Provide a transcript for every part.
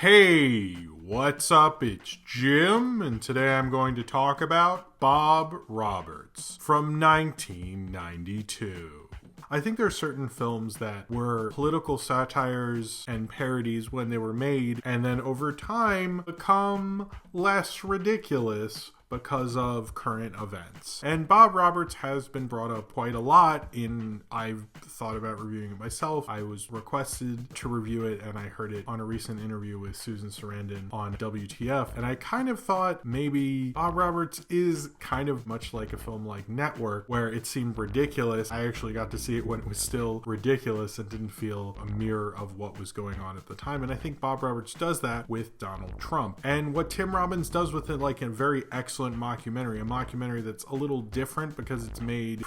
Hey, what's up? It's Jim, and today I'm going to talk about Bob Roberts from 1992. I think there are certain films that were political satires and parodies when they were made, and then over time become less ridiculous because of current events. And Bob Roberts has been brought up quite a lot I've thought about reviewing it myself. I was requested to review it, and I heard it on a recent interview with Susan Sarandon on WTF, and I kind of thought maybe Bob Roberts is kind of much like a film like Network, where it seemed ridiculous. I actually got to see it when it was still ridiculous and didn't feel a mirror of what was going on at the time, and I think Bob Roberts does that with Donald Trump. And what Tim Robbins does with it, like a very excellent mockumentary that's a little different because it's made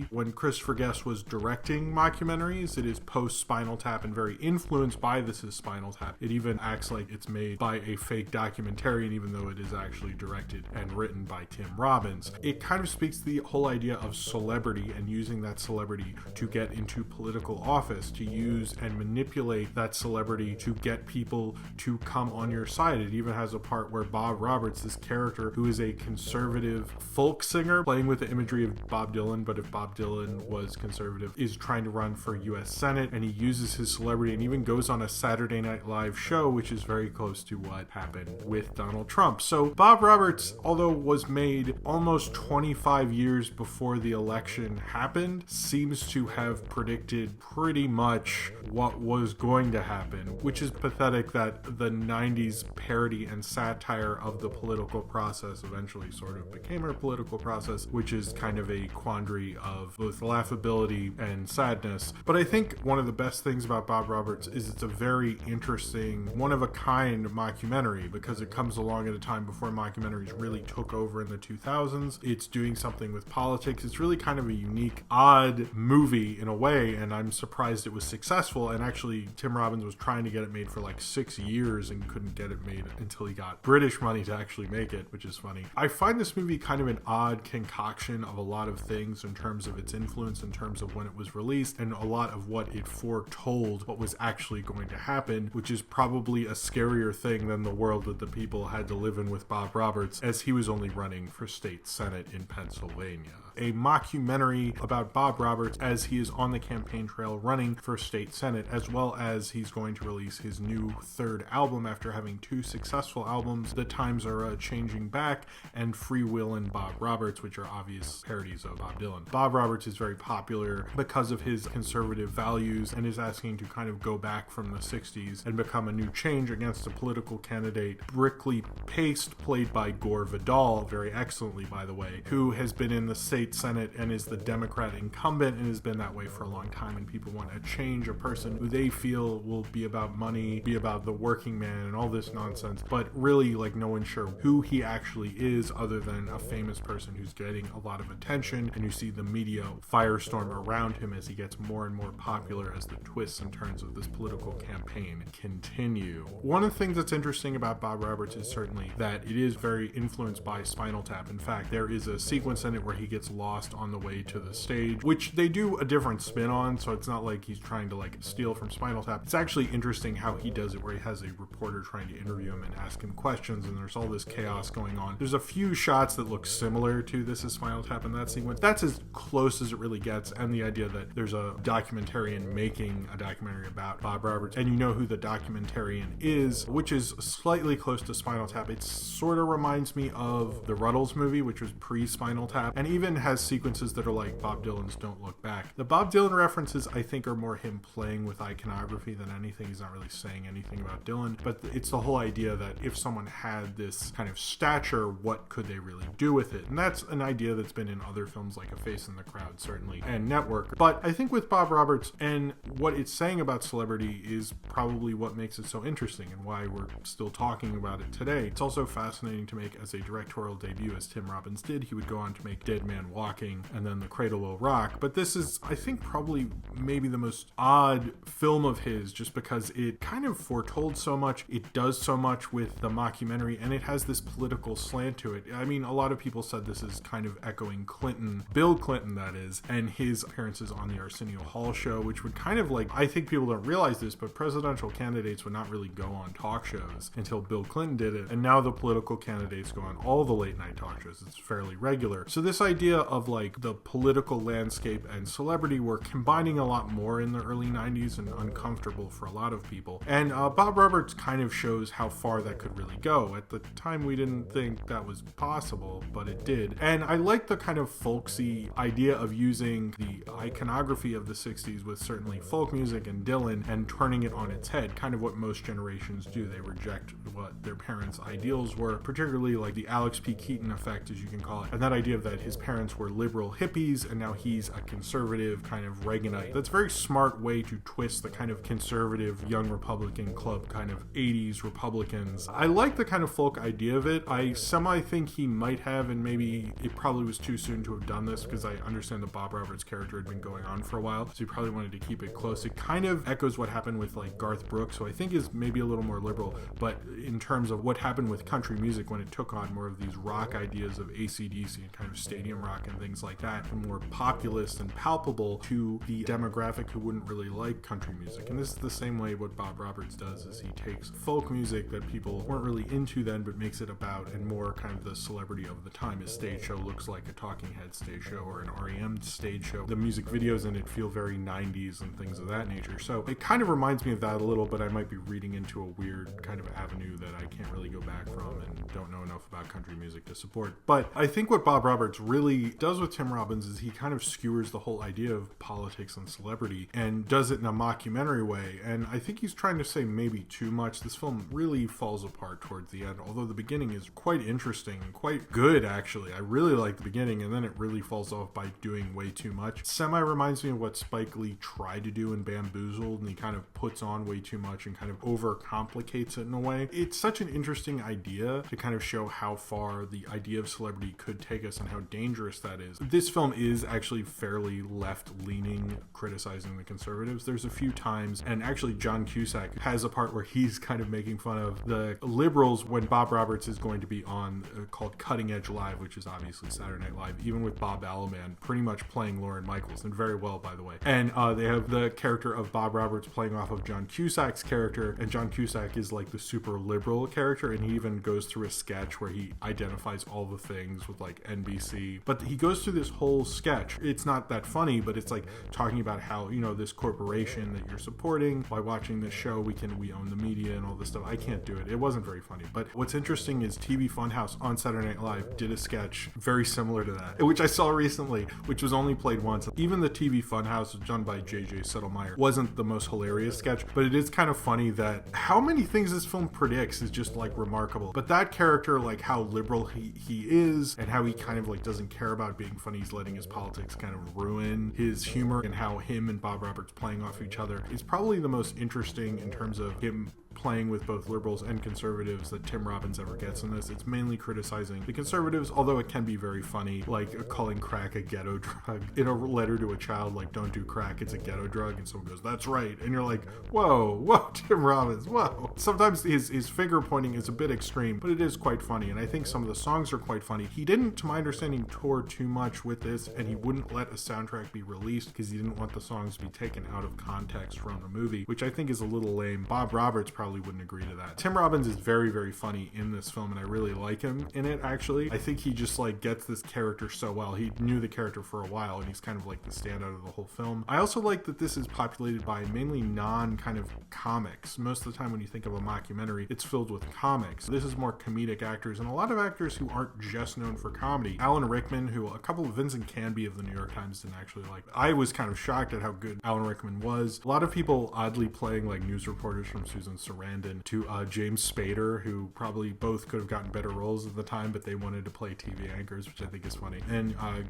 when Christopher Guest was directing mockumentaries. It is post Spinal Tap and very influenced by This Is Spinal Tap. It even acts like it's made by a fake documentarian, even though it is actually directed and written by Tim Robbins. It kind of speaks to the whole idea of celebrity and using that celebrity to get into political office, to use and manipulate that celebrity to get people to come on your side. It even has a part where Bob Roberts, this character who is a conservative folk singer playing with the imagery of Bob Dylan, but if Bob Dylan was conservative, is trying to run for US Senate, and he uses his celebrity and even goes on a Saturday Night Live show, which is very close to what happened with Donald Trump. So Bob Roberts, although was made almost 25 years before the election happened, seems to have predicted pretty much what was going to happen, which is pathetic that the 90s parody and satire of the political process eventually sort of became our political process, which is kind of a quandary of both laughability and sadness. But I think one of the best things about Bob Roberts is it's a very interesting, one-of-a-kind mockumentary, because it comes along at a time before mockumentaries really took over in the 2000s. It's doing something with politics. It's really kind of a unique, odd movie in a way, and I'm surprised it was successful. And actually, Tim Robbins was trying to get it made for like 6 years and couldn't get it made until he got British money to actually make it, which is funny. I find this movie kind of an odd concoction of a lot of things in terms of its influence, in terms of when it was released, and a lot of what it foretold what was actually going to happen, which is probably a scarier thing than the world that the people had to live in with Bob Roberts, as he was only running for state senate in Pennsylvania. A mockumentary about Bob Roberts as he is on the campaign trail running for state senate, as well as he's going to release his new third album after having 2 successful albums, The Times Are Changing Back and Freewheelin' Bob Roberts, which are obvious parodies of Bob Dylan. Bob Roberts is very popular because of his conservative values and is asking to kind of go back from the 60s and become a new change against a political candidate, Brickley Paste, played by Gore Vidal, very excellently by the way, who has been in the state senate and is the Democrat incumbent and has been that way for a long time, and people want a change, a person who they feel will be about money, be about the working man and all this nonsense, but really like no one's sure who he actually is other than a famous person who's getting a lot of attention, and you see the media firestorm around him as he gets more and more popular as the twists and turns of this political campaign continue. One of the things that's interesting about Bob Roberts is certainly that it is very influenced by Spinal Tap. In fact, there is a sequence in it where he gets lost on the way to the stage, which they do a different spin on, so it's not like he's trying to like steal from Spinal Tap. It's actually interesting how he does it, where he has a reporter trying to interview him and ask him questions, and there's all this chaos going on. There's a few shots that look similar to This Is Spinal Tap in that sequence. That's as close as it really gets, and the idea that there's a documentarian making a documentary about Bob Roberts, and you know who the documentarian is, which is slightly close to Spinal Tap. It sort of reminds me of the Ruddles movie, which was pre-Spinal Tap, and even has sequences that are like Bob Dylan's Don't Look Back. The Bob Dylan references, I think, are more him playing with iconography than anything. He's not really saying anything about Dylan, but it's the whole idea that if someone had this kind of stature, what could they really do with it? And that's an idea that's been in other films like A Face in the Crowd, certainly, and Network. But I think with Bob Roberts and what it's saying about celebrity is probably what makes it so interesting and why we're still talking about it today. It's also fascinating to make as a directorial debut, as Tim Robbins did. He would go on to make Dead Man Walking and then The Cradle Will Rock. But this is, I think, probably maybe the most odd film of his, just because it kind of foretold so much. It does so much with the mockumentary, and it has this political slant slant to it. I mean, a lot of people said this is kind of echoing Clinton, Bill Clinton that is, and his appearances on the Arsenio Hall show, which would kind of like, I think people don't realize this, but presidential candidates would not really go on talk shows until Bill Clinton did it, and now the political candidates go on all the late night talk shows. It's fairly regular. So this idea of like the political landscape and celebrity were combining a lot more in the early 90s and uncomfortable for a lot of people. And Bob Roberts kind of shows how far that could really go. At the time, we didn't think that was possible, but it did. And I like the kind of folksy idea of using the iconography of the 60s with certainly folk music and Dylan and turning it on its head, kind of what most generations do. They reject what their parents' ideals were, particularly like the Alex P. Keaton effect, as you can call it, and that idea that his parents were liberal hippies and now he's a conservative kind of Reaganite. That's a very smart way to twist the kind of conservative young Republican club kind of 80s Republicans. I like the kind of folk idea of it. I semi think he might have, and maybe it probably was too soon to have done this because I understand that Bob Roberts' character had been going on for a while, so he probably wanted to keep it close. It kind of echoes what happened with like Garth Brooks, who I think is maybe a little more liberal, but in terms of what happened with country music when it took on more of these rock ideas of AC/DC and kind of stadium rock and things like that, and more populist and palpable to the demographic who wouldn't really like country music. And this is the same way what Bob Roberts does, is he takes folk music that people weren't really into then, but makes it about and more kind of the celebrity of the time. His stage show looks like a Talking Heads stage show or an REM stage show. The music videos in it feel very 90s and things of that nature. So it kind of reminds me of that a little, but I might be reading into a weird kind of avenue that I can't really go back from and don't know enough about country music to support. But I think what Bob Roberts really does with Tim Robbins is he kind of skewers the whole idea of politics and celebrity and does it in a mockumentary way. And I think he's trying to say maybe too much. This film really falls apart towards the end, although the beginning is quite interesting and quite good, actually. I really like the beginning, and then it really falls off by doing way too much. Semi reminds me of what Spike Lee tried to do in Bamboozled, and he kind of puts on way too much and kind of overcomplicates it in a way. It's such an interesting idea to kind of show how far the idea of celebrity could take us and how dangerous that is. This film is actually fairly left-leaning, criticizing the conservatives. There's a few times, and actually John Cusack has a part where he's kind of making fun of the liberals when Bob Roberts is going to be on called Cutting Edge Live, which is obviously Saturday Night Live, even with Bob Balaban pretty much playing Lorne Michaels, and very well, by the way. And they have the character of Bob Roberts playing off of John Cusack's character, and John Cusack is like the super liberal character, and he even goes through a sketch where he identifies all the things with like NBC. But he goes through this whole sketch. It's not that funny, but it's like talking about how, you know, this corporation that you're supporting, by watching this show, we own the media and all this stuff. I can't do it. It wasn't very funny. But what's interesting is TV Funhouse on Saturday Night Live did a sketch very similar to that, which I saw recently, which was only played once. Even the TV Funhouse, done by J.J. Settlemeyer, wasn't the most hilarious sketch, but it is kind of funny that how many things this film predicts is just like remarkable. But that character, like how liberal he is and how he kind of like doesn't care about being funny, he's letting his politics kind of ruin his humor, and how him and Bob Roberts playing off each other is probably the most interesting in terms of him playing with both liberals and conservatives that Tim Robbins ever gets in this. It's mainly criticizing the conservatives, although it can be very funny, like calling crack a ghetto drug. In a letter to a child, like, don't do crack, it's a ghetto drug, and someone goes, that's right, and you're like, whoa, Tim Robbins, whoa. Sometimes his finger pointing is a bit extreme, but it is quite funny, and I think some of the songs are quite funny. He didn't, to my understanding, tour too much with this, and he wouldn't let a soundtrack be released because he didn't want the songs to be taken out of context from the movie, which I think is a little lame. Bob Roberts probably wouldn't agree to that. Tim Robbins is very, very funny in this film, and I really like him in it, actually. I think he just like gets this character so well. He knew the character for a while, and he's kind of like the standout of the whole film. I also like that this is populated by mainly non-kind of comics. Most of the time when you think of a mockumentary, it's filled with comics. This is more comedic actors, and a lot of actors who aren't just known for comedy. Alan Rickman, who a couple of Vincent Canby of the New York Times didn't actually like. I was kind of shocked at how good Alan Rickman was. A lot of people oddly playing like news reporters, from Susan Sarandon to James Spader, who probably both could have gotten better roles at the time, but they wanted to play TV anchors, which I think is funny. And I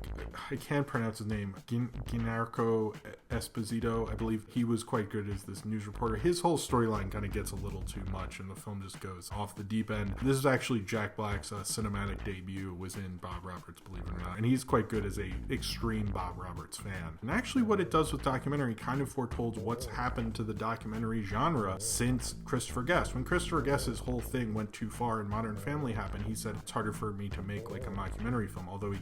can't pronounce his name, Giancarlo Esposito, I believe. He was quite good as this news reporter. His whole storyline kind of gets a little too much, and the film just goes off the deep end. This is actually Jack Black's cinematic debut, was in Bob Roberts, believe it or not, and he's quite good as a extreme Bob Roberts fan. And actually what it does with documentary kind of foretells what's happened to the documentary genre since Christopher Guest. When Christopher Guest's whole thing went too far and Modern Family happened, he said it's harder for me to make like a mockumentary film, although he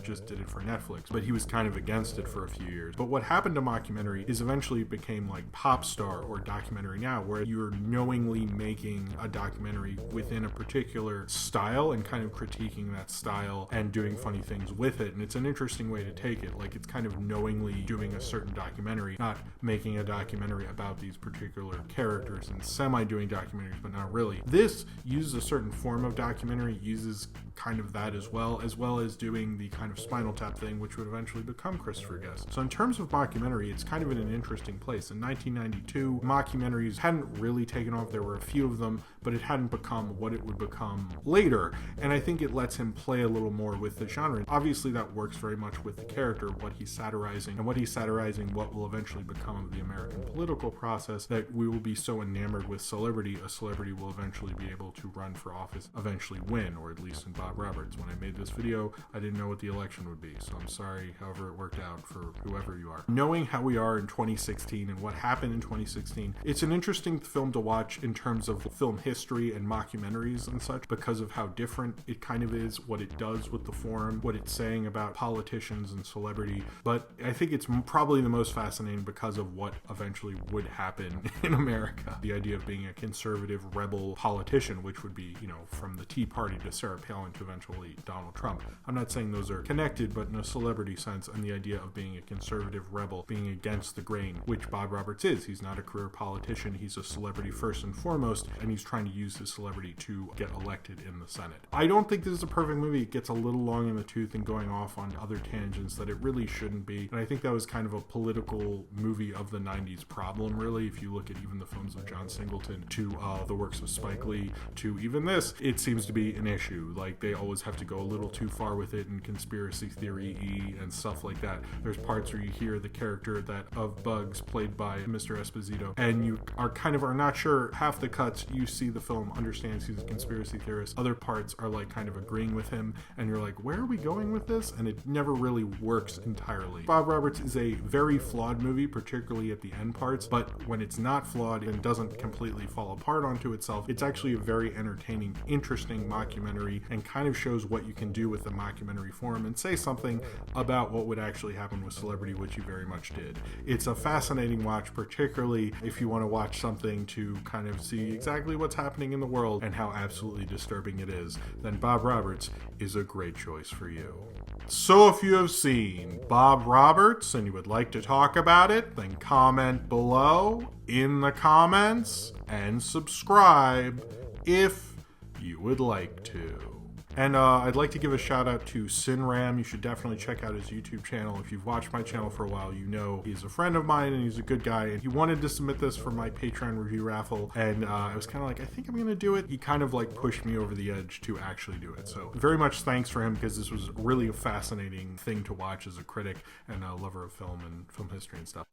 just did it for Netflix, but he was kind of against it for a few years. But what happened to mockumentary is eventually it became like Pop Star or Documentary Now, where you're knowingly making a documentary within a particular style and kind of critiquing that style and doing funny things with it. And it's an interesting way to take it. Like, it's kind of knowingly doing a certain documentary, not making a documentary about these particular characters and semi-doing documentaries, but not really. This uses a certain form of documentary, uses kind of that as well as doing the kind of Spinal Tap thing, which would eventually become Christopher Guest. So in terms of mockumentary, it's kind of in an interesting place. In 1992, mockumentaries hadn't really taken off. There were a few of them, but it hadn't become what it would become later. And I think it lets him play a little more with the genre. Obviously, that works very much with the character, what he's satirizing, and what he's satirizing, what will eventually become of the American political process, that we will be so enamored with celebrity, a celebrity will eventually be able to run for office, eventually win, or at least in Bob Roberts. When I made this video, I didn't know what the election would be, so I'm sorry however it worked out for whoever you are. Knowing how we are in 2016 and what happened in 2016, it's an interesting film to watch in terms of film history and mockumentaries and such, because of how different it kind of is, what it does with the forum, what it's saying about politicians and celebrity. But I think it's probably the most fascinating because of what eventually would happen in America. The idea of being a conservative rebel politician, which would be, you know, from the Tea Party to Sarah Palin to eventually Donald Trump. I'm not saying those are connected, but in a celebrity sense, and the idea of being a conservative rebel, being against the grain, which Bob Roberts is. He's not a career politician, he's a celebrity first and foremost, and he's trying to use his celebrity to get elected in the Senate. I don't think this is a perfect movie. It gets a little long in the tooth and going off on other tangents that it really shouldn't be, and I think that was kind of a political movie of the 90s problem, really. If you look at even the films of John Singleton to the works of Spike Lee to even this, it seems to be an issue. Like, they always have to go a little too far with it, and conspiracy theory and stuff like that. There's parts where you hear the character that of Bugs played by Mr. Esposito, and you are not sure. Half the cuts you see the film understands he's a conspiracy theorist. Other parts are like kind of agreeing with him, and you're like, where are we going with this? And it never really works entirely. Bob Roberts is a very flawed movie, particularly at the end parts, but when it's not flawed and doesn't completely fall apart onto itself, it's actually a very entertaining, interesting mockumentary, and kind of shows what you can do with the mockumentary form and say something about what would actually happen with celebrity, which you very much did. It's a fascinating watch, particularly if you want to watch something to kind of see exactly what's happening in the world and how absolutely disturbing it is. Then Bob Roberts is a great choice for you. So if you have seen Bob Roberts and you would like to talk about it, then comment below in the comments and subscribe if you would like to. And I'd like to give a shout out to Sinram. You should definitely check out his YouTube channel. If you've watched my channel for a while, you know he's a friend of mine and he's a good guy. And he wanted to submit this for my Patreon review raffle. And I was kind of like, I think I'm going to do it. He kind of like pushed me over the edge to actually do it. So very much thanks for him, because this was really a fascinating thing to watch as a critic and a lover of film and film history and stuff.